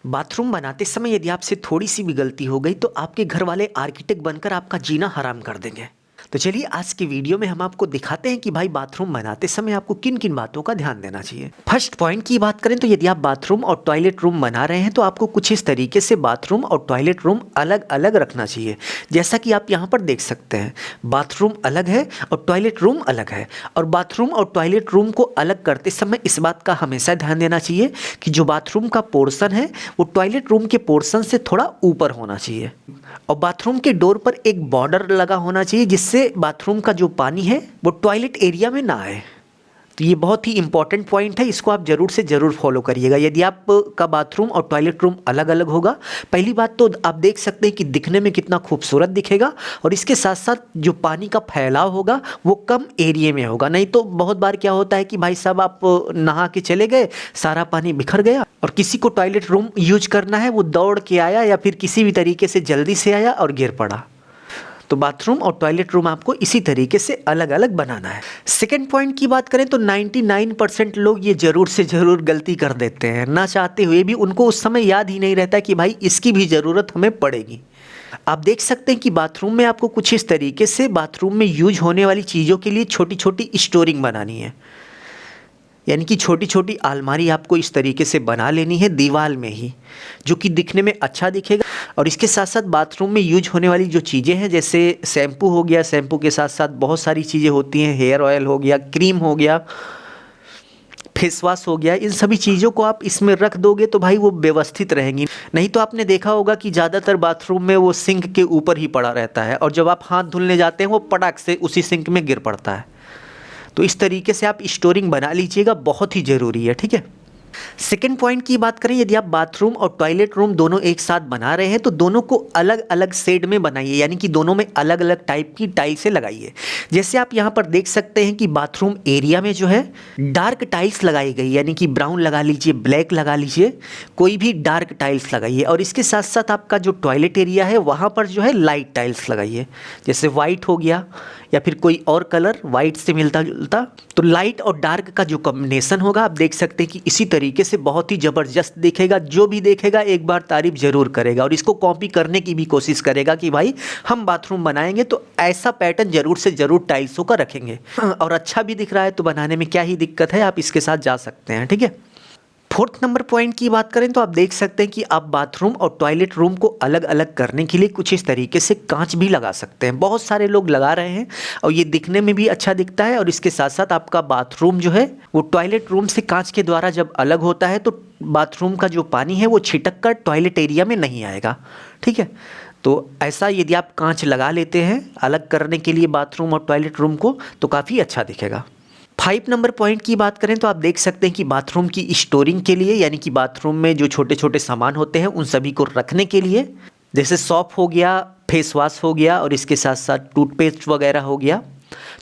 Bathroom बनाते समय यदि आपसे थोड़ी सी भी गलती हो गई तो आपके घर वाले आर्किटेक्ट बनकर आपका जीना हराम कर देंगे। तो चलिए आज की वीडियो में हम आपको दिखाते हैं कि भाई बाथरूम बनाते समय आपको किन किन बातों का ध्यान देना चाहिए। फर्स्ट पॉइंट की बात करें तो यदि आप बाथरूम और टॉयलेट रूम बना रहे हैं तो आपको कुछ इस तरीके से बाथरूम और टॉयलेट रूम अलग अलग रखना चाहिए। जैसा कि आप यहाँ पर देख सकते हैं, बाथरूम अलग है और टॉयलेट रूम अलग है। और बाथरूम और टॉयलेट रूम को अलग करते समय इस बात का हमेशा ध्यान देना चाहिए कि जो बाथरूम का पोर्शन है वो टॉयलेट रूम के पोर्शन से थोड़ा ऊपर होना चाहिए। और बाथरूम के डोर पर एक बॉर्डर लगा होना चाहिए जिससे बाथरूम का जो पानी है वो टॉयलेट एरिया में ना आए। तो ये बहुत ही इंपॉर्टेंट पॉइंट है, इसको आप ज़रूर से ज़रूर फॉलो करिएगा। यदि आप का बाथरूम और टॉयलेट रूम अलग अलग होगा, पहली बात तो आप देख सकते हैं कि दिखने में कितना खूबसूरत दिखेगा और इसके साथ साथ जो पानी का फैलाव होगा वो कम एरिया में होगा। नहीं तो बहुत बार क्या होता है कि भाई साहब आप नहा के चले गए, सारा पानी बिखर गया और किसी को टॉयलेट रूम यूज करना है वो दौड़ के आया या फिर किसी भी तरीके से जल्दी से आया और गिर पड़ा। तो बाथरूम और टॉयलेट रूम आपको इसी तरीके से अलग अलग बनाना है। सेकंड पॉइंट की बात करें तो 99% लोग ये ज़रूर से ज़रूर गलती कर देते हैं, ना चाहते हुए भी। उनको उस समय याद ही नहीं रहता कि भाई इसकी भी ज़रूरत हमें पड़ेगी। आप देख सकते हैं कि बाथरूम में आपको कुछ इस तरीके से बाथरूम में यूज होने वाली चीज़ों के लिए छोटी छोटी स्टोरिंग बनानी है। यानी कि छोटी छोटी अलमारी आपको इस तरीके से बना लेनी है दीवार में ही, जो कि दिखने में अच्छा दिखेगा। और इसके साथ साथ बाथरूम में यूज होने वाली जो चीज़ें हैं, जैसे शैम्पू हो गया, शैम्पू के साथ साथ बहुत सारी चीज़ें होती हैं, हेयर ऑयल हो गया, क्रीम हो गया, फेस वॉश हो गया, इन सभी चीज़ों को आप इसमें रख दोगे तो भाई वो व्यवस्थित रहेंगी। नहीं तो आपने देखा होगा कि ज़्यादातर बाथरूम में वो सिंक के ऊपर ही पड़ा रहता है और जब आप हाथ धुलने जाते हैं वो पटाख से उसी सिंक में गिर पड़ता है। तो इस तरीके से आप स्टोरिंग बना लीजिएगा, बहुत ही ज़रूरी है, ठीक है। सेकेंड पॉइंट की बात करें, यदि आप बाथरूम और टॉयलेट रूम दोनों एक साथ बना रहे हैं तो दोनों को अलग अलग शेड में बनाइए, यानी कि दोनों में अलग अलग टाइप की टाइल्सें लगाइए। जैसे आप यहाँ पर देख सकते हैं कि बाथरूम एरिया में जो है डार्क टाइल्स लगाई गई, यानी कि ब्राउन लगा लीजिए, ब्लैक लगा लीजिए, कोई भी डार्क टाइल्स लगाइए। और इसके साथ साथ आपका जो टॉयलेट एरिया है वहाँ पर जो है लाइट टाइल्स लगाइए, जैसे वाइट हो गया या फिर कोई और कलर वाइट से मिलता जुलता। तो लाइट और डार्क का जो कॉम्बिनेशन होगा आप देख सकते हैं कि इसी तरीके से बहुत ही ज़बरदस्त दिखेगा। जो भी देखेगा एक बार तारीफ ज़रूर करेगा और इसको कॉपी करने की भी कोशिश करेगा कि भाई हम बाथरूम बनाएंगे तो ऐसा पैटर्न ज़रूर से ज़रूर टाइल्सों का रखेंगे। और अच्छा भी दिख रहा है तो बनाने में क्या ही दिक्कत है, आप इसके साथ जा सकते हैं, ठीक है। फोर्थ नंबर पॉइंट की बात करें तो आप देख सकते हैं कि आप बाथरूम और टॉयलेट रूम को अलग अलग करने के लिए कुछ इस तरीके से कांच भी लगा सकते हैं। बहुत सारे लोग लगा रहे हैं और ये दिखने में भी अच्छा दिखता है। और इसके साथ साथ आपका बाथरूम जो है वो टॉयलेट रूम से कांच के द्वारा जब अलग होता है तो बाथरूम का जो पानी है वो छिटक कर टॉयलेट एरिया में नहीं आएगा, ठीक है। तो ऐसा यदि आप कांच लगा लेते हैं अलग करने के लिए बाथरूम और टॉयलेट रूम को तो काफ़ी अच्छा दिखेगा। 5 नंबर पॉइंट की बात करें तो आप देख सकते हैं कि बाथरूम की स्टोरिंग के लिए, यानी कि बाथरूम में जो छोटे छोटे सामान होते हैं उन सभी को रखने के लिए, जैसे सॉप हो गया, फेस वॉश हो गया और इसके साथ साथ टूथपेस्ट वगैरह हो गया,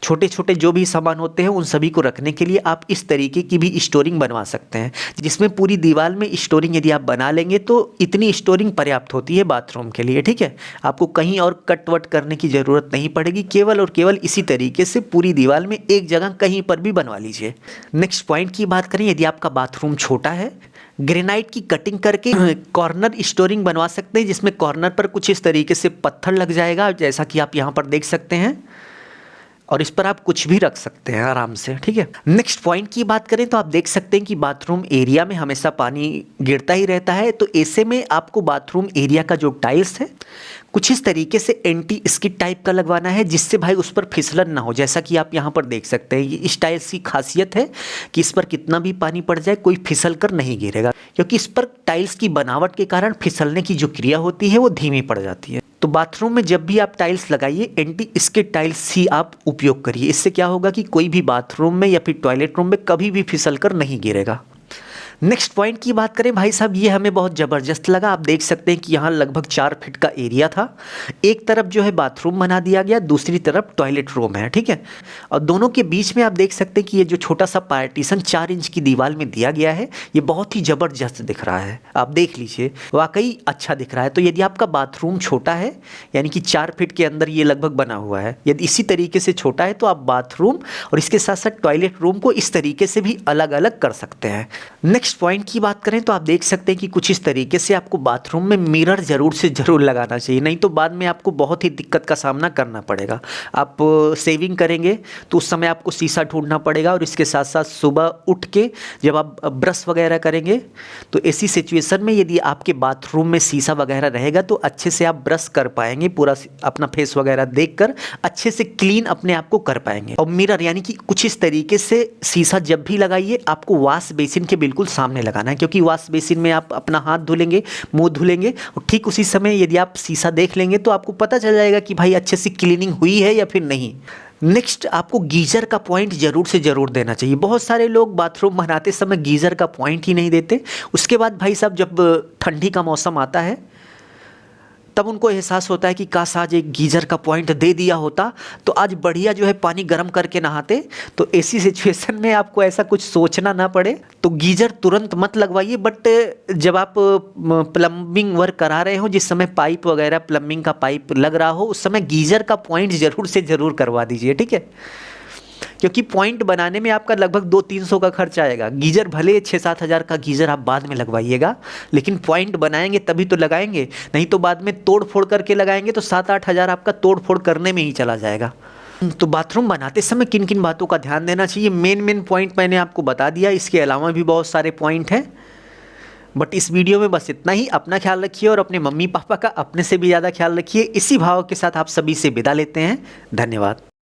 छोटे छोटे जो भी सामान होते हैं उन सभी को रखने के लिए आप इस तरीके की भी स्टोरिंग बनवा सकते हैं, जिसमें पूरी दीवार में स्टोरिंग यदि आप बना लेंगे तो इतनी स्टोरिंग पर्याप्त होती है बाथरूम के लिए, ठीक है। आपको कहीं और कट वट करने की ज़रूरत नहीं पड़ेगी, केवल और केवल इसी तरीके से पूरी दीवार में एक जगह कहीं पर भी बनवा लीजिए। नेक्स्ट पॉइंट की बात करें, यदि आपका बाथरूम छोटा है, ग्रेनाइट की कटिंग करके कॉर्नर स्टोरिंग बनवा सकते हैं, जिसमें कॉर्नर पर कुछ इस तरीके से पत्थर लग जाएगा, जैसा कि आप यहाँ पर देख सकते हैं, और इस पर आप कुछ भी रख सकते हैं आराम से, ठीक है। नेक्स्ट पॉइंट की बात करें तो आप देख सकते हैं कि बाथरूम एरिया में हमेशा पानी गिरता ही रहता है। तो ऐसे में आपको बाथरूम एरिया का जो टाइल्स है कुछ इस तरीके से एंटी स्किड टाइप का लगवाना है, जिससे भाई उस पर फिसलन ना हो। जैसा कि आप यहाँ पर देख सकते हैं, ये इस टाइल्स की खासियत है कि इस पर कितना भी पानी पड़ जाए कोई फिसल कर नहीं गिरेगा, क्योंकि इस पर टाइल्स की बनावट के कारण फिसलने की जो क्रिया होती है वो धीमी पड़ जाती है। तो बाथरूम में जब भी आप टाइल्स लगाइए एंटी स्किड टाइल्स ही आप उपयोग करिए। इससे क्या होगा कि कोई भी बाथरूम में या फिर टॉयलेट रूम में कभी भी फिसल कर नहीं गिरेगा। नेक्स्ट पॉइंट की बात करें भाई साहब, ये हमें बहुत ज़बरदस्त लगा। आप देख सकते हैं कि यहाँ लगभग 4 फीट का एरिया था। एक तरफ जो है बाथरूम बना दिया गया, दूसरी तरफ टॉयलेट रूम है, ठीक है। और दोनों के बीच में आप देख सकते हैं कि ये जो छोटा सा पार्टीशन 4 इंच की दीवार में दिया गया है, ये बहुत ही ज़बरदस्त दिख रहा है। आप देख लीजिए, वाकई अच्छा दिख रहा है। तो यदि आपका बाथरूम छोटा है, यानी कि 4 फीट के अंदर ये लगभग बना हुआ है, यदि इसी तरीके से छोटा है तो आप बाथरूम और इसके साथ साथ टॉयलेट रूम को इस तरीके से भी अलग अलग कर सकते हैं। नेक्स्ट नेक्स्ट पॉइंट की बात करें तो आप देख सकते हैं कि कुछ इस तरीके से आपको बाथरूम में मिरर ज़रूर से ज़रूर लगाना चाहिए, नहीं तो बाद में आपको बहुत ही दिक्कत का सामना करना पड़ेगा। आप सेविंग करेंगे तो उस समय आपको शीशा ढूंढना पड़ेगा, और इसके साथ साथ सुबह उठ के जब आप ब्रश वगैरह करेंगे तो ऐसी सिचुएशन में यदि आपके बाथरूम में शीशा वगैरह रहेगा तो अच्छे से आप ब्रश कर पाएंगे, पूरा अपना फेस वगैरह देखकर अच्छे से क्लीन अपने आप को कर पाएंगे। और मिरर यानी कि कुछ इस तरीके से शीशा जब भी लगाइए आपको वॉश बेसिन के बिल्कुल सामने लगाना है, क्योंकि वॉश बेसिन में आप अपना हाथ धुलेंगे, मुंह धुलेंगे, और ठीक उसी समय यदि आप शीशा देख लेंगे तो आपको पता चल जाएगा कि भाई अच्छे से क्लीनिंग हुई है या फिर नहीं। नेक्स्ट, आपको गीजर का पॉइंट ज़रूर से ज़रूर देना चाहिए। बहुत सारे लोग बाथरूम बनाते समय गीजर का पॉइंट ही नहीं देते। उसके बाद भाई साहब जब ठंडी का मौसम आता है तब उनको एहसास होता है कि काश आज एक गीजर का पॉइंट दे दिया होता तो आज बढ़िया जो है पानी गर्म करके नहाते। तो ऐसी सिचुएशन में आपको ऐसा कुछ सोचना ना पड़े तो गीजर तुरंत मत लगवाइए, बट जब आप प्लम्बिंग वर्क करा रहे हो, जिस समय पाइप वगैरह प्लम्बिंग का पाइप लग रहा हो, उस समय गीजर का पॉइंट ज़रूर से ज़रूर करवा दीजिए, ठीक है। क्योंकि पॉइंट बनाने में आपका लगभग 200-300 का खर्च आएगा। गीजर भले 6-7 हज़ार का गीजर आप बाद में लगवाइएगा, लेकिन पॉइंट बनाएंगे तभी तो लगाएंगे, नहीं तो बाद में तोड़ फोड़ करके लगाएंगे तो 7-8 हज़ार आपका तोड़ फोड़ करने में ही चला जाएगा। तो बाथरूम बनाते समय किन किन बातों का ध्यान देना चाहिए, मेन पॉइंट मैंने आपको बता दिया। इसके अलावा भी बहुत सारे पॉइंट हैं, बट इस वीडियो में बस इतना ही। अपना ख्याल रखिए और अपने मम्मी पापा का अपने से भी ज़्यादा ख्याल रखिए। इसी भाव के साथ आप सभी से विदा लेते हैं। धन्यवाद।